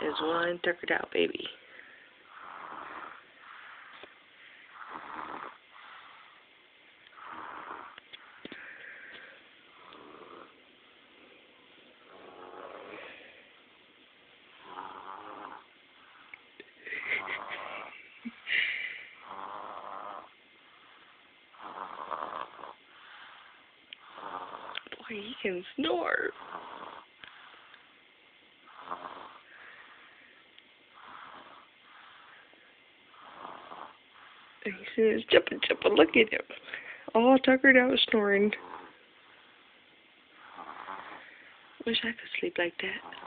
is one tuckered out baby. Boy, he can snore. And he says, jumping, look at him. All tuckered out, snoring. Wish I could sleep like that.